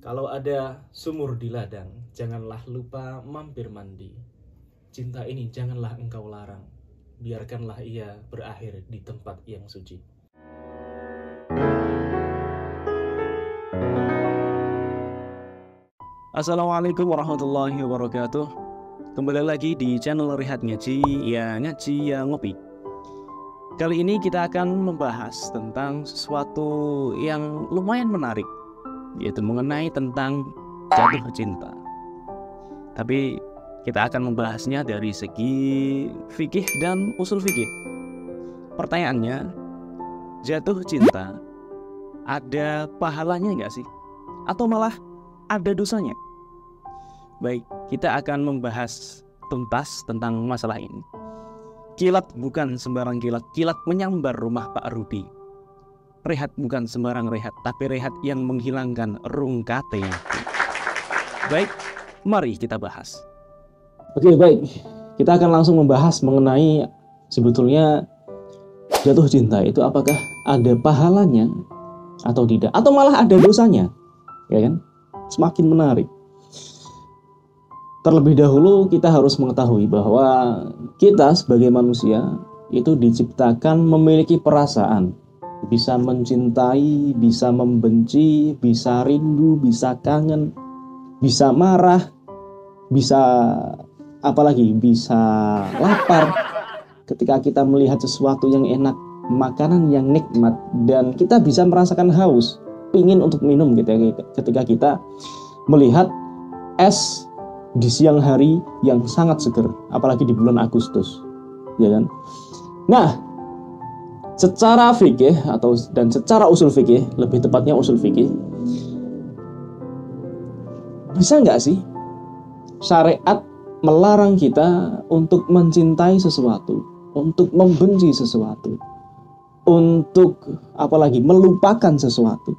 Kalau ada sumur di ladang, janganlah lupa mampir mandi. Cinta ini janganlah engkau larang. Biarkanlah ia berakhir di tempat yang suci. Assalamualaikum warahmatullahi wabarakatuh. Kembali lagi di channel Rehat Ngaji, ya ngaji ya ngopi. Kali ini kita akan membahas tentang sesuatu yang lumayan menarik, yaitu mengenai tentang jatuh cinta. Tapi kita akan membahasnya dari segi fikih dan usul fikih. Pertanyaannya, jatuh cinta ada pahalanya nggak sih? Atau malah ada dosanya? Baik, kita akan membahas tuntas tentang masalah ini. Kilat bukan sembarang kilat, kilat menyambar rumah Pak Rudi. Rehat bukan sembarang rehat, tapi rehat yang menghilangkan rungkate. Baik, mari kita bahas. Oke, baik. Kita akan langsung membahas mengenai sebetulnya jatuh cinta itu apakah ada pahalanya atau tidak, atau malah ada dosanya, ya kan? Semakin menarik. Terlebih dahulu kita harus mengetahui bahwa kita sebagai manusia itu diciptakan memiliki perasaan. Bisa mencintai, bisa membenci, bisa rindu, bisa kangen, bisa marah, bisa apalagi bisa lapar. Ketika kita melihat sesuatu yang enak, makanan yang nikmat, dan kita bisa merasakan haus, pingin untuk minum ketika kita melihat es di siang hari yang sangat seger, apalagi di bulan Agustus, ya kan? Nah, secara fikih dan secara usul fikih, lebih tepatnya usul fikih, bisa nggak sih syariat melarang kita untuk mencintai sesuatu, untuk membenci sesuatu, untuk apalagi melupakan sesuatu?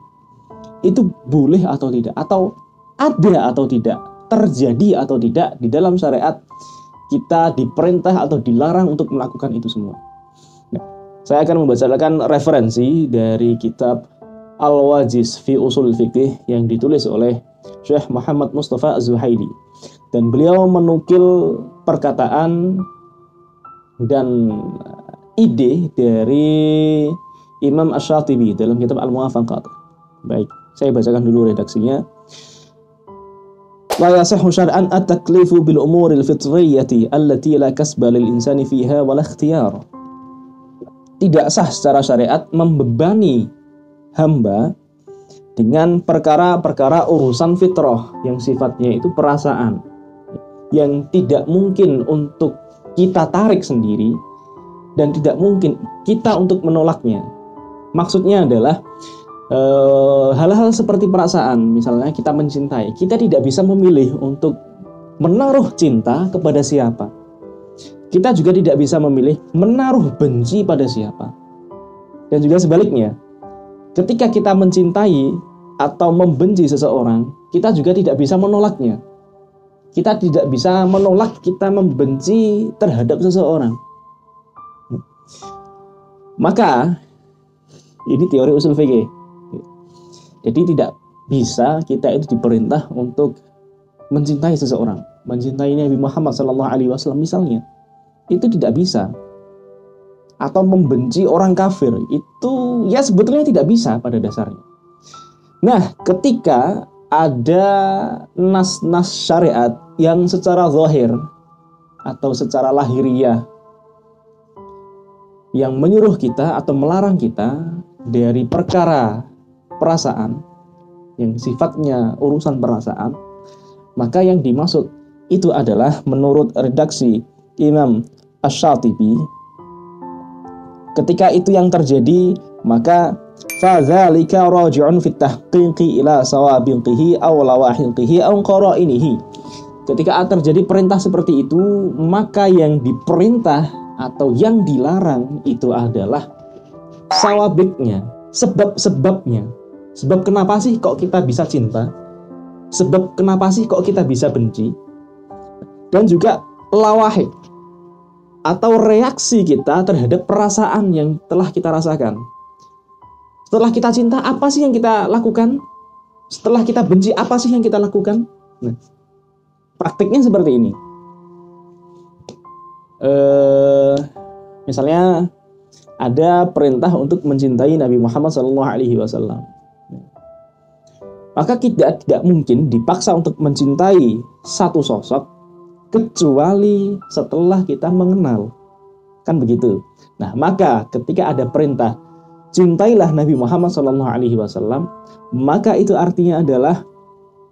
Itu boleh atau tidak, atau ada atau tidak, terjadi atau tidak di dalam syariat kita diperintah atau dilarang untuk melakukan itu semua. Nah, saya akan membacakan referensi dari kitab Al-Wajiz fi Usul Fiqih yang ditulis oleh Syekh Muhammad Mustafa Az-Zuhaili, dan beliau menukil perkataan dan ide dari Imam Asy-Syatibi dalam kitab Al-Muwafaqat. Baik, saya bacakan dulu redaksinya. La yasihhu syar'an at-taklifu bil umuril fitriyyati allati la kasba lil insani fiha wala ikhtiyar. Tidak sah secara syariat membebani hamba dengan perkara-perkara urusan fitrah yang sifatnya itu perasaan, yang tidak mungkin untuk kita tarik sendiri dan tidak mungkin kita untuk menolaknya. Maksudnya adalah hal-hal seperti perasaan, misalnya kita mencintai, kita tidak bisa memilih untuk menaruh cinta kepada siapa. Kita juga tidak bisa memilih menaruh benci pada siapa. Dan juga sebaliknya, ketika kita mencintai atau membenci seseorang, kita juga tidak bisa menolaknya. Kita tidak bisa menolak kita membenci terhadap seseorang. Maka ini teori usul fikih. Jadi tidak bisa kita itu diperintah untuk mencintai seseorang, mencintai Nabi Muhammad SAW misalnya, itu tidak bisa. Atau membenci orang kafir, itu ya sebetulnya tidak bisa pada dasarnya. Nah, ketika ada nas-nas syariat yang secara zahir atau secara lahiriah yang menyuruh kita atau melarang kita dari perkara perasaan yang sifatnya urusan perasaan, maka yang dimaksud itu adalah menurut redaksi Imam Asy-Syatibi, ketika itu yang terjadi, maka fadzalika raji'un fit tahqiqi ila sawabiqihi aw lawahiqihi aw qara'inihi. Ketika terjadi perintah seperti itu, maka yang diperintah atau yang dilarang itu adalah sawabiknya, sebab-sebabnya. Sebab kenapa sih kok kita bisa cinta? Sebab kenapa sih kok kita bisa benci? Dan juga lawahik atau reaksi kita terhadap perasaan yang telah kita rasakan. Setelah kita cinta, apa sih yang kita lakukan? Setelah kita benci, apa sih yang kita lakukan? Nah, praktiknya seperti ini. Misalnya ada perintah untuk mencintai Nabi Muhammad SAW. Maka tidak mungkin dipaksa untuk mencintai satu sosok kecuali setelah kita mengenal. Kan begitu. Nah, maka ketika ada perintah cintailah Nabi Muhammad SAW, maka itu artinya adalah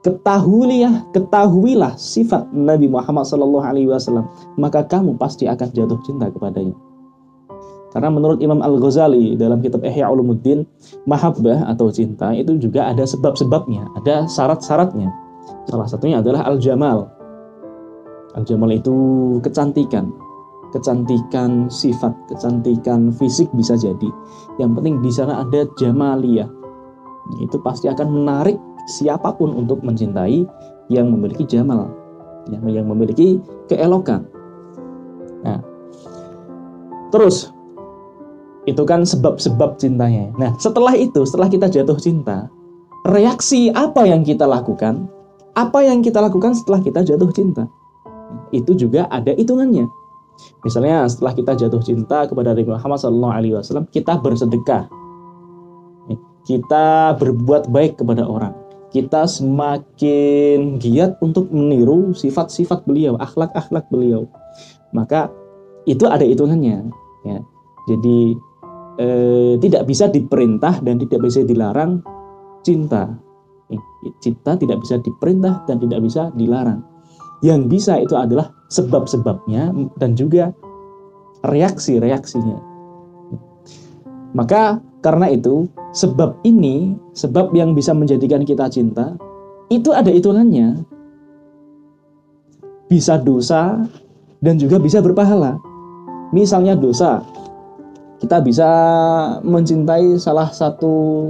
ketahuilah sifat Nabi Muhammad SAW, maka kamu pasti akan jatuh cinta kepadanya. Karena menurut Imam Al-Ghazali dalam kitab Ihya Ulumuddin, mahabbah atau cinta itu juga ada sebab-sebabnya, ada syarat-syaratnya. Salah satunya adalah al-jamal. Al-jamal itu kecantikan sifat, kecantikan fisik bisa jadi. Yang penting di sana ada jamaliyah. Itu pasti akan menarik siapapun untuk mencintai yang memiliki jamal, yang memiliki keelokan. Nah, terus itu kan sebab-sebab cintanya. Nah, setelah kita jatuh cinta, reaksi apa yang kita lakukan? Apa yang kita lakukan setelah kita jatuh cinta? Itu juga ada hitungannya. Misalnya setelah kita jatuh cinta kepada Nabi Muhammad SAW, kita bersedekah, kita berbuat baik kepada orang, kita semakin giat untuk meniru sifat-sifat beliau, akhlak-akhlak beliau. Maka itu ada hitungannya, ya. Jadi tidak bisa diperintah dan tidak bisa dilarang cinta. Cinta tidak bisa diperintah dan tidak bisa dilarang. Yang bisa itu adalah sebab-sebabnya dan juga reaksi-reaksinya. Maka karena itu, sebab yang bisa menjadikan kita cinta, itu ada hitungannya. Bisa dosa dan juga bisa berpahala. Misalnya dosa, kita bisa mencintai salah satu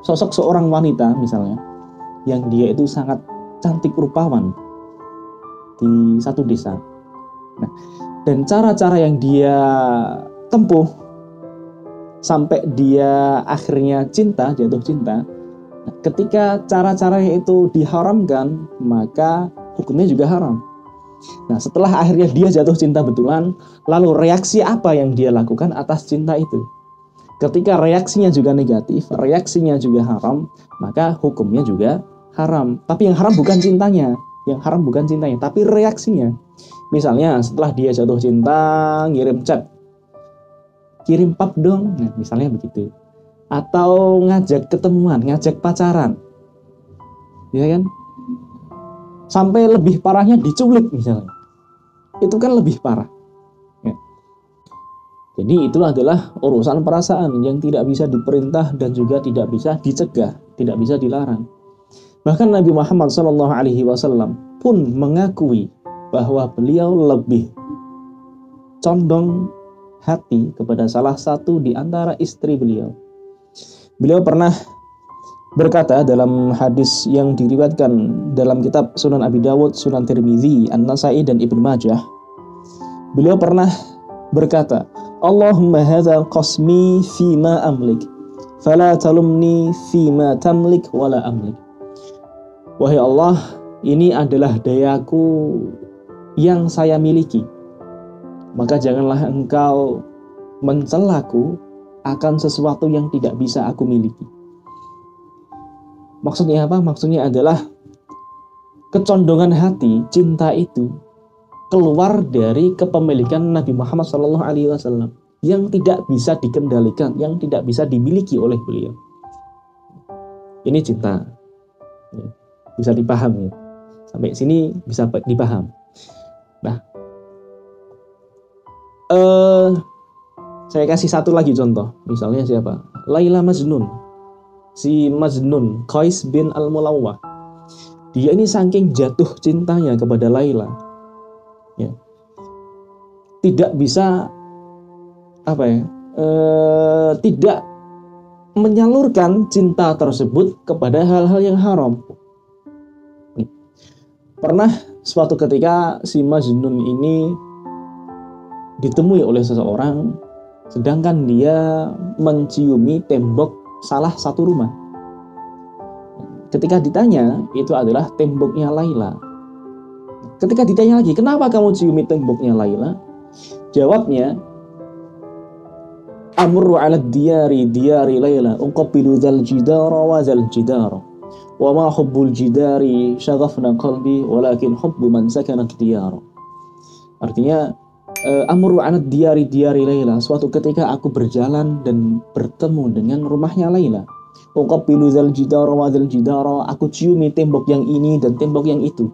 sosok seorang wanita misalnya, yang dia itu sangat cantik rupawan di satu desa. Nah, dan cara-cara yang dia tempuh sampai dia akhirnya jatuh cinta. Nah, ketika cara-caranya itu diharamkan, maka hukumnya juga haram. Nah, setelah akhirnya dia jatuh cinta betulan, lalu reaksi apa yang dia lakukan atas cinta itu? Ketika reaksinya juga negatif, reaksinya juga haram, maka hukumnya juga haram. Tapi yang haram bukan cintanya, tapi reaksinya. Misalnya setelah dia jatuh cinta, ngirim chat, kirim pap dong, nah, misalnya begitu. Atau ngajak ketemuan, ngajak pacaran, ya kan? Sampai lebih parahnya diculik misalnya, itu kan lebih parah, ya. Jadi itu adalah urusan perasaan yang tidak bisa diperintah dan juga tidak bisa dicegah, tidak bisa dilarang. Bahkan Nabi Muhammad SAW pun mengakui bahwa beliau lebih condong hati kepada salah satu di antara istri beliau. Beliau pernah berkata dalam hadis yang diriwayatkan dalam kitab Sunan Abi Dawud, Sunan Tirmizi, An-Nasai dan Ibnu Majah. Beliau pernah berkata, Allahumma hadza qasmi fima amlik, fala talumni fima tamlik wala amlik. Wahai Allah, ini adalah dayaku yang saya miliki, maka janganlah engkau mencelaku akan sesuatu yang tidak bisa aku miliki. Maksudnya apa? Maksudnya adalah kecondongan hati, cinta itu keluar dari kepemilikan Nabi Muhammad SAW yang tidak bisa dikendalikan, yang tidak bisa dimiliki oleh beliau. Ini cinta. Bisa dipahami. Sampai sini bisa dipaham. Nah, saya kasih satu lagi contoh. Misalnya siapa? Laila Majnun. Si Majnun, Qais bin Al-Mulawwah. Dia ini saking jatuh cintanya kepada Laila, ya, tidak bisa tidak menyalurkan cinta tersebut kepada hal-hal yang haram. Pernah suatu ketika si Majnun ini ditemui oleh seseorang, sedangkan dia menciumi tembok salah satu rumah. ketika ditanya, itu adalah temboknya Laila. Ketika ditanya lagi, kenapa kamu ciumi temboknya Laila? Jawabnya, amru ala diyari Laila, uqabbilu dzal jidara wa dzal jidara. Wa ma hubbul jidari syaghafna qalbi, walakin hubbu man sakana diyara. Artinya, amru ala diyari Laila, suatu ketika aku berjalan dan bertemu dengan rumahnya Laila. Uqabbilu dzal jidara wa dzal jidara, aku ciumi tembok yang ini dan tembok yang itu.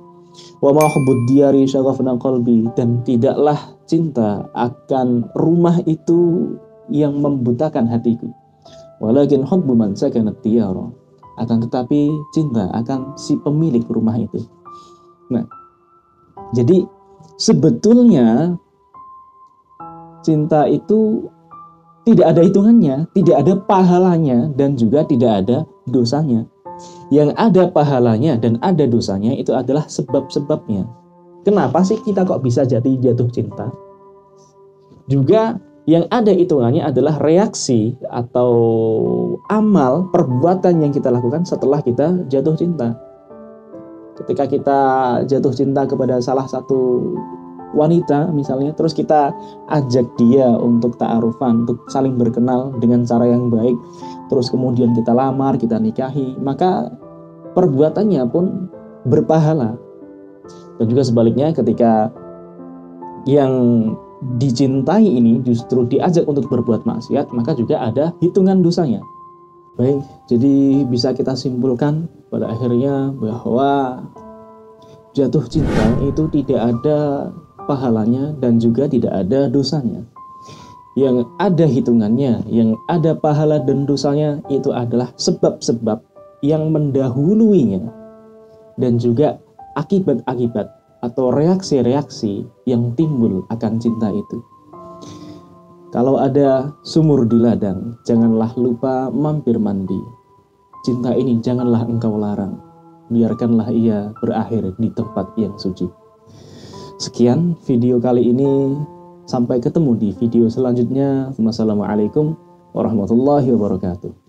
Wa ma hubbud diyari syaghafna qalbi, dan tidaklah cinta akan rumah itu yang membutakan hatiku. Walakin hubbu man sakana diyara, akan tetapi cinta akan si pemilik rumah itu. Nah, jadi sebetulnya cinta itu tidak ada hitungannya, tidak ada pahalanya, dan juga tidak ada dosanya. Yang ada pahalanya dan ada dosanya itu adalah sebab-sebabnya. Kenapa sih kita kok bisa jatuh cinta? Juga yang ada hitungannya adalah reaksi atau amal perbuatan yang kita lakukan setelah kita jatuh cinta. Ketika kita jatuh cinta kepada salah satu wanita misalnya, terus kita ajak dia untuk ta'arufan, untuk saling berkenal dengan cara yang baik, terus kemudian kita lamar, kita nikahi, maka perbuatannya pun berpahala. Dan juga sebaliknya, ketika yang dicintai ini justru diajak untuk berbuat maksiat, maka juga ada hitungan dosanya. Baik, jadi bisa kita simpulkan pada akhirnya bahwa jatuh cinta itu tidak ada pahalanya dan juga tidak ada dosanya. Yang ada hitungannya, yang ada pahala dan dosanya itu adalah sebab-sebab yang mendahuluinya dan juga akibat-akibat atau reaksi-reaksi yang timbul akan cinta itu. Kalau ada sumur di ladang, janganlah lupa mampir mandi. Cinta ini janganlah engkau larang, biarkanlah ia berakhir di tempat yang suci. Sekian video kali ini, sampai ketemu di video selanjutnya. Wassalamualaikum warahmatullahi wabarakatuh.